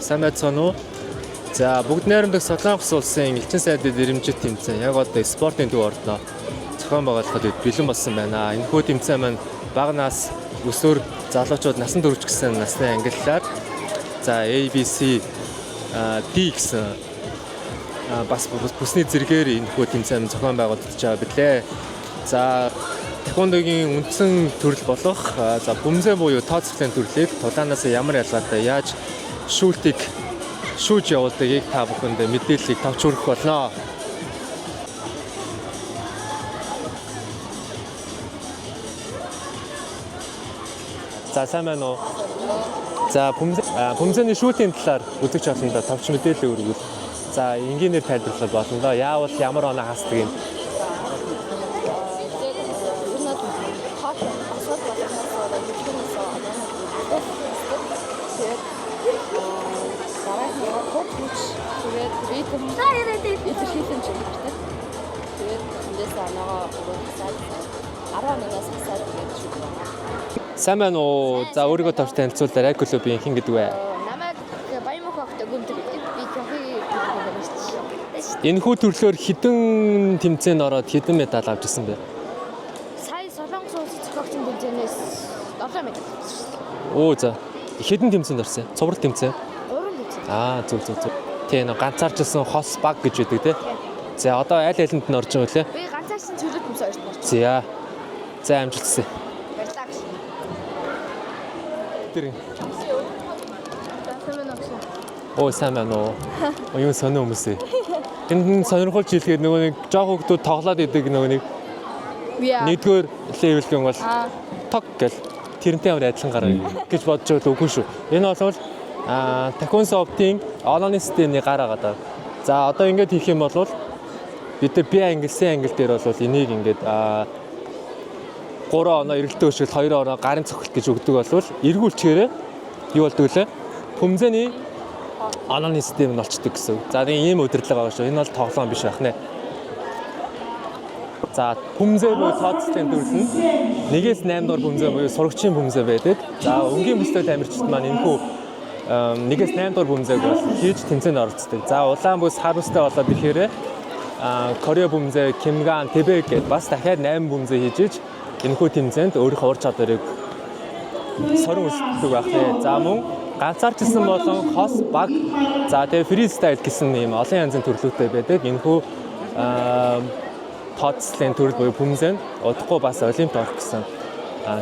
сайн байцгаана уу? За бүгд найрамдаг Солонгос улсын элчин сайдын дэрэмжит тэмцээн яг одоо спортын төв ордоо зохион байгуулахад бэлэн болсон байна. Энэхүү тэмцээн маань бага нас, өсвөр, залуучууд насан турш гэсэн насны ангиллаар за ABC D гэсэн бас бүсний зэрэгээр энэхүү тэмцээн зохион байгуулагдаж байгаа билээ. За тэквондогийн үндсэн төрөл болох за бөмбөг буюу тооцоглолын төрлийг тулаанаас ямар ялгаатай яаж шүүлтийг шүүж явуулдгийг та бүхэнд мэдээллийг тавч хүргэх болно. За сайн байна уу? За бөмбөгийн шүүлтийн талаар үзэгч олондоо тавч мэдээлэл өргөвөл за энгийнээр тайлбарлах болно доо. Яавал ямар оноо хасдаг юм? Сайн байна уу? За өөрийгөө тавч танилцуулаад яг клубын хэн гэдэг вэ? Намайг Баянмөхөгт өгөмдөг гэдэг. Би тохиг байна. Энэхүү төрлөөр хэдэн тэмцээнд ороод хэдэн медаль авч ирсэн бэ? Сая Солонгос улсын зохиогчдын тэмцээнээс 7 медаль авсан. Оо за. Хэдэн тэмцээнд орсон? Цуврал тэмцээн. Уран тэмцээн. Зүг. Тийм нөө ганцаарчсан хос баг гэж үүдэг тий. За одоо аль алинд нь орж байгаа вэ? Би ганцаарсан цөлөг тэмцээн орсон. За. За амжилтсан. Баярлалаа. Тэр. Сайн Сайн байна уу? Оюун сонио хүмүүс ээ. Энд сонирхолж хэлгээд нөгөө нэг жоох хүмүүс тоглоод идэг нөгөө нэг нэгдүгээр левелгэн бол тог гэл тэрнтэй амар адилхан гараа гэж бодож байгаа үгүй шүү. Энэ бол Таконсофтын онлайн системний гар агаад байна. За одоо ингэж хийх юм бол бид нар B англи, C англи дээр бол энийг ингэж 3 оноо эргэлтээ өшгөл 2 оноо гарын цохилт гэж өгдөг болвол эргүүлчихээрээ юу болдог вэ? Бөмбөгийн онооны систем нь олчдөг гэсэн. За нэг ийм удирдлага байгаа шүү. Энэ бол тоглоом биш байх нэ. За бөмбөг буюу тооцлын төрөл нь 1-8 дугаар бөмбөг буюу сурагчийн бөмбөг байдаг. За өнгийн бүстэй тамирчид маань энэхүү 1-8 дугаар бөмбөг бол хийж тэмцээнд оролцдог. За улаан бүс хар бүстэй болоод ирэхээр Корея бөмбөг, Кимган, Тэбэг гэдээ бас дахиад 8 бөмбөг хийж иж энэхүү тэмцээнд өөрийнхөө ур чадварыг сорин үлддэг байх нэ. За мөн ганцаарчсан болон хос баг за тэгээ фристайл гэсэн ийм олон янзын төрлөөтэй байдаг. Энэхүү тооцлын төрөл буюу бөмбөг удахгүй бас олимпиад орох гэсэн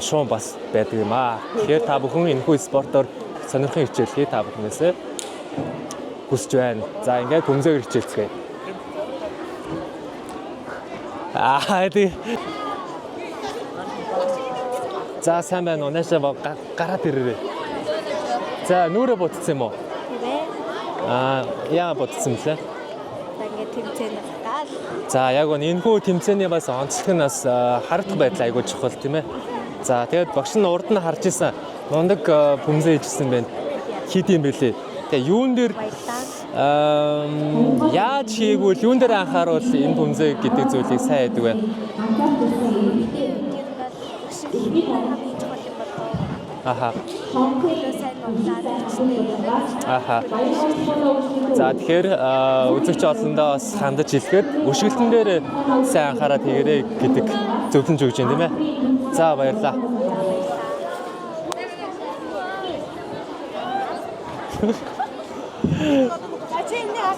шуум бас байдаг юм аа. Тэгэхээр та бүхэн энэхүү спортоор сонирхын хичээлхий та бүхнээсээ хүсэж байна. За ингээд бөмбөгээр хичээлцгээе. За сайн байна уу? Наашаа гараад ирээрэй. За нүрэ бодсон юм уу? Яа бодсон блэ? Ингээд тэмцээн гал. За яг энэхүү тэмцээний бас онцлог нь бас харагдах байдал айгүй чухал тийм ээ. За тэгээд багш нь урд нь харж исэн мундаг бөмбөг хийжсэн байна. Хийд юм бэлээ. Тэгээ юун дээр яаж хийгвэл юун дээр анхааруул энэ бөмбөг гэдэг зүйлийг сайн яадаг вэ? За тэгэхээр үзэгч олондоо бас хандаж хэлэхэд өшгөлтөн дээр сайн анхаарал хийгээрэй гэдэг зөвлөмж өгч байна тийм ээ. За баярлалаа.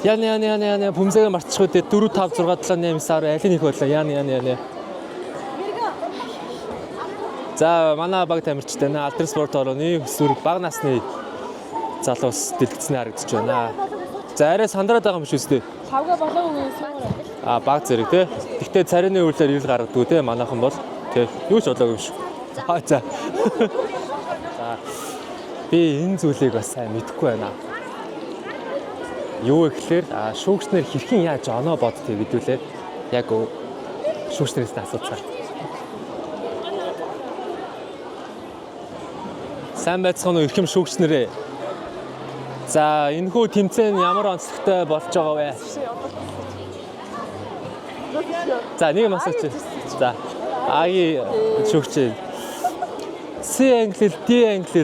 Яна бөмбөг марцчихгүй дээ 4 5 6 7 8 9 10 аль нэг болоо яна. За манай баг тамирчтай нэ Алтрас спорт орооны өсвөр бага насны залуус дэлгэцнээ харагдаж байна. За арай сандраад байгаа юм шүү дээ. Тавга болоогүй юм. Баг зэрэг тий. Гэхдээ царины үйлээр ил гаргадаг тий манайхан бол тий юу ч болоогүй юм шүү. За. За би энэ зүйлийг бас сайн мэдэхгүй байна. Юу гэхээр шүүгчнэр хэрхэн яаж оноо боддгийг хэдүүлээ яг шүүгчнээс асууцгаа. Сайн байцгаана уу эрхэм шүүгчнэрээ. За энэхүү тэмцээн ямар онцлогтой болж байгаа вэ? За нэг юм асуучих. За А-ийн шүүгч C англи, D англи,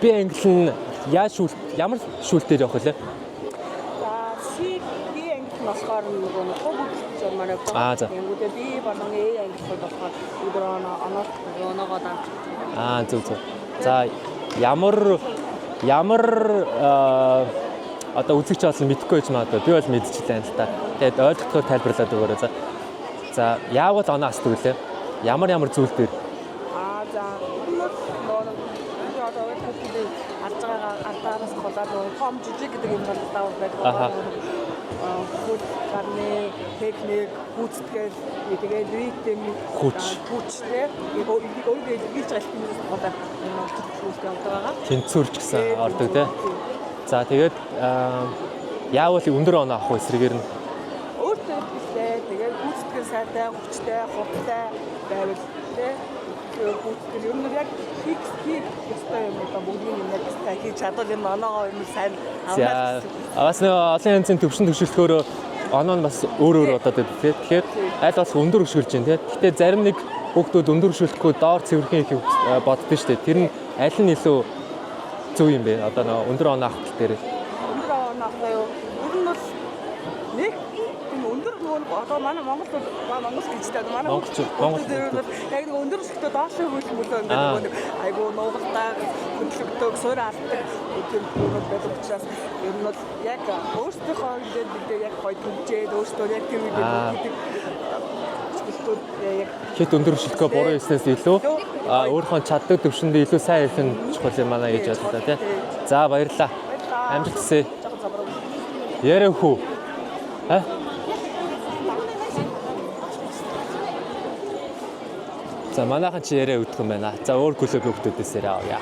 B англи нь ямар шүүлтээр явах вэ? За C B англи болохоор нөгөө хог үзэж манай За. тэнгүүдээ B болон A англи болохоор өдөр оноогоо дамж. Зөв. За ямар одоо үзэгч болсон мэдэхгүй байж магадгүй. Би бол мэдчихлээ л та. Тэгээд ойлгохоор тайлбарлаад өгөөрэй. За яавал оноо асдаг үлээ? Ямар зүйл дээр? За нөгөө одоо хүүхдүүд алж байгаа ардаараас болоод том жижиг гэдэг юм бол таавал байдаг. Хүүд гарны техник, гүйцэтгэл, тэгээд ритм, хүч тийм өөрөө илэрхийлж байгаа хэлбэрээс болоод шүүлтээ авдаг байгаа. Тэнцвэрч гэсэн ордог тийм. За тэгээд яавал өндөр оноо авах вэ эсрэгээр нь? Өөртөө хэлээ. Тэгээд гүйцэтгэл сайтай, хүчтэй, хурдтай байвал тийм гүйцэтгэл ер нь яг хийх ёстой юм одоо бүгдийн юм яг сайн хийж чадвал энэ оноогоо юм сайн аваад. Бас нэг олон янзын төвшин төвшөлтөөр оноо нь бас өөр одоо тийм. Тэгэхээр аль болох өндөр өшгөлж байна тийм. Гэхдээ зарим нэг хүүхдүүд өндөр өшгөлөхгүй доор цэвэрхэн их боддоо шүү дээ. Тэр нь аль нь илүү зөв юм бэ? Одоо нэг өндөр оноо авах дээр. Өндөр оноо авах юу? Ер нь бол нэг өндөр нөгөө одоо манай Монгол гэж дээ. Манай Монгол яг нэг өндөр өсөлтөө доош хөлбөлөө ингээд айгуу нуугалтаа хөдөлгдөг суурь алддаг тийм хүмүүс байдаг учраас ер нь бол яг өөрсдийнхөө ингээд бид яг гоё төвчээд өөрсдөө яг тийм үед гэдэг хэд өндөр өшөлтөө буруу хийснээс илүү өөрийнхөө чаддаг төвшөндөө илүү сайн хийх нь чухал юм байна гэж бодлоо тий. За баярлалаа. Амжилт хүсье. Ярэ хүү. За манайхан чи яриа өгдөг юм байна. За өөр клуб хүмүүсээс яриа авъя.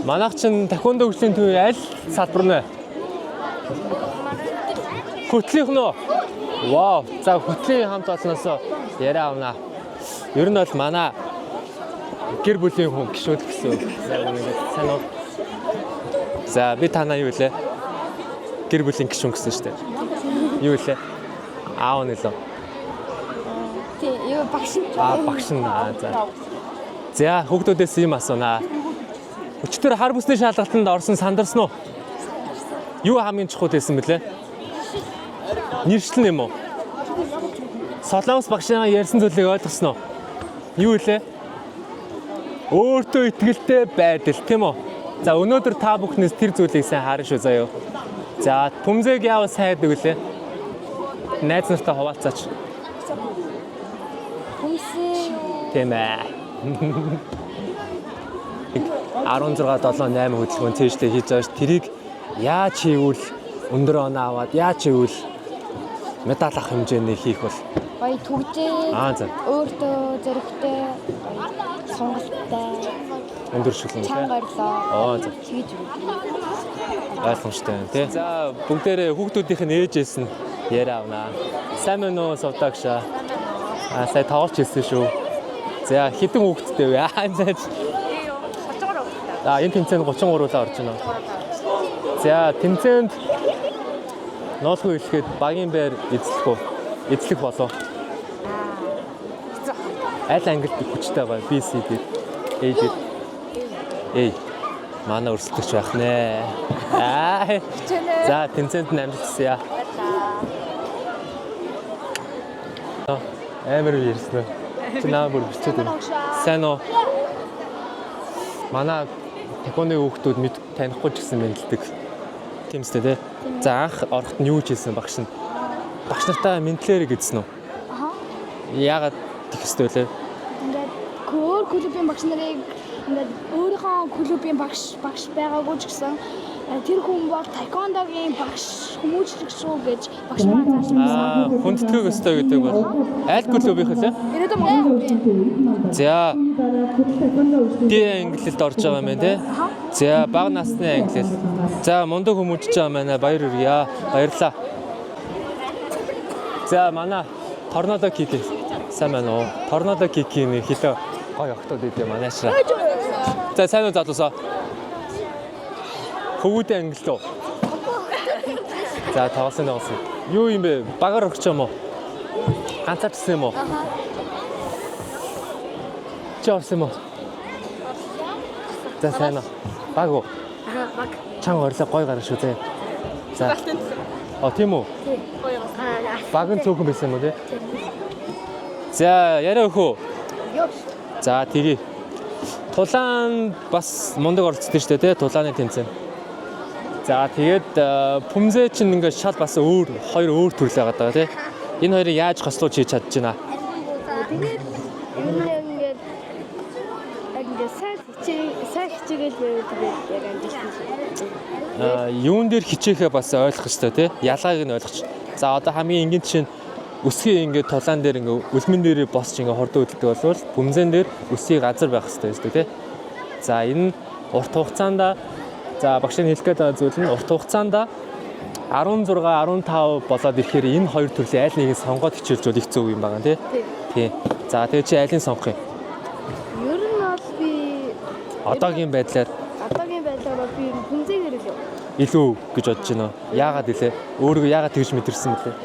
Манайх чин тахиундо хөгжлийн төвийн аль салбар нь вэ? Хөтлийнх нь үү? Вау. За хөтлийн хамт олноос яриа авнаа. Ер нь бол манай гэр бүлийн хүн гişүүд гэсэн. Сайн уу? За би танаа юу вэ? Гэр бүлийн гишүүн гэсэн шүү дээ. Юу вэ? Аав нэлээ. Тий, юу багш. Багш нь. За хүүхдүүдээс юм асуунаа. Өчтөр хар бүсний шалгалтанд орсон сандарсан уу? Юу хамгийн чухал байсан бэлээ? Нэршлэн юм уу? Солонгос багшаа ярьсан зүйлийг ойлгосноо? Юу вэ? Өөртөө итгэлтэй байдал, тийм үү? За өнөөдөр та бүхнээс тэр зүйлийг сайн харна шүү заяа. За Түмзэг яавал сайдаг үлээ? Найз нартай хуваалцаач. Хүмсээ. Тийм ээ. 16, 7, 8 хөдөлгөөн цээжлээ хийж байгаа ш. Тэрийг яаж хийвэл өндөр оноо аваад яаж хийвэл медаль авах хэмжээний хийх бол Гоё төгжээ. За. Өөртөө зэрэгтэй сонголттой. өндөр шүлэн Чанга орлоо. За. Хийж өгнө. Ойлгомжтой байна тий. За бүгдээрээ хүүхдүүдийнх нь ээжээс нь яриа авнаа. Сайн мэн үү сувдагшаа. Сая тоглож хэлсэн шүү. За хэдэн хүүхэдтэй вэ? Энэ тэмцээнд 33-аа орж байна. За тэмцээнд ноолгүй хэлэхэд багийн байр эзлэх болов. Аль ангилд хүчтэй байгаа? B, C дээр. A дээр. A. Манай өрсөлдөгч байх нэ. За тэмцээнд нь амжилт хүсье. Амар ярьсан. Чи наа бүр бичээд байна. Сайн уу? Манай Японы хүүхдүүд мэд танихгүй ч гэсэн мэдлдэг. Тийм үстэй тий. За анх ороход нь юу хийсэн багш нь? Багш нартаа мэдлээрэй гэдсэн үү? Яагаад тийх ёстой вэ? Ингээд өөр клубын багш нарыг ингээд өөрийнхөө клубын багш байгаагүй ч гэсэн тэр хүн бол таеквондогийн багш хүмүүжлэг шүү гэж багш маань заасан. Хүндэтгэх ёстой гэдэг бол аль клубийнх вэ? Ирээдүйн Монгол. За. Ди англид орж байгаа юм байна тий. За бага насны англи. За мундаг хүмүүжж байгаа маань баяр хүргье. Баярлалаа. За манай торнадо кик сайн байна уу? Торнадо кикийн хэлээ гоё октод идэв манайшаа. За сайн уу залуусаа? Хөвгүүдийн англи руу. За тоглосон. Юу юм бэ? Багаар өгч юм уу? Ганцаарчсан юм уу? Аха. Чи орсон юм уу? За сайн уу. Баг уу? Аха, баг. Чанга орлоо гой гараа шүү зэ. За. Тийм үү? Баг нь цөөхөн байсан юм уу те? За яриа өхөө. Ёо. За тэгье. Тулаан бас мундаг оролцсон шүү дээ те тулааны тэмцээн. За тэгээд Пүмзэ чинь ингээд шал бас хоёр өөр төрөл байгаа даа те. Энэ хоёрыг яаж хослуулж хийж чадж байна? Тэгээд ингээд сайн хичээгээл тэгээд яг амжилттай. Юун дээр хичээхээ бас ойлгох хэрэгтэй те. Ялгааг нь ойлгоч. За одоо хамгийн энгийн жишээ нь өсгийн ингээд тулаан дээр ингээд үлмэн дээр босч ингээд хордоо хөдөлдөг болвол Пүмзэн дээр өсгийн газар байх хэрэгтэй шүү дээ те. За энэ урт хугацаанд за багшийн хэлэх гээд байгаа зүйл нь урт хугацаанд 16, 15 болоод ирэхээр энэ хоёр төрлийн аль нэгийг сонгоод хичээлж бол их зөв юм байна тий. Тий. За тэгээ чи алийг сонгох юм? Ер нь бол би Одоогийн байдлаар бол би Пүмзэгээр л юу. илүү гэж бодож байна. Яагаад илээ? Өөрийгөө яагаад тэгж мэдэрсэн бэлээ?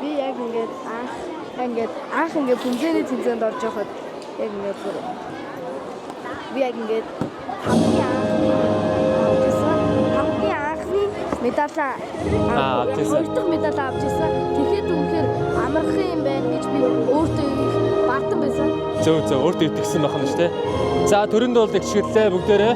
Би яг ингээд анх ингээд Пүмзэний тэмцээнд орж явахад яг ингээд би яг ингээд хамгийн анхны медалаа хоёр дахь медалаа авч ирсэн. Тэгэхэд үнэхээр амархан юм байна гэж би өөртөө баатан байсан. Зөв өөртөө итгэсэн байх нь шүү дээ. За төрөнд бол их чиглэлээ бүгдээрээ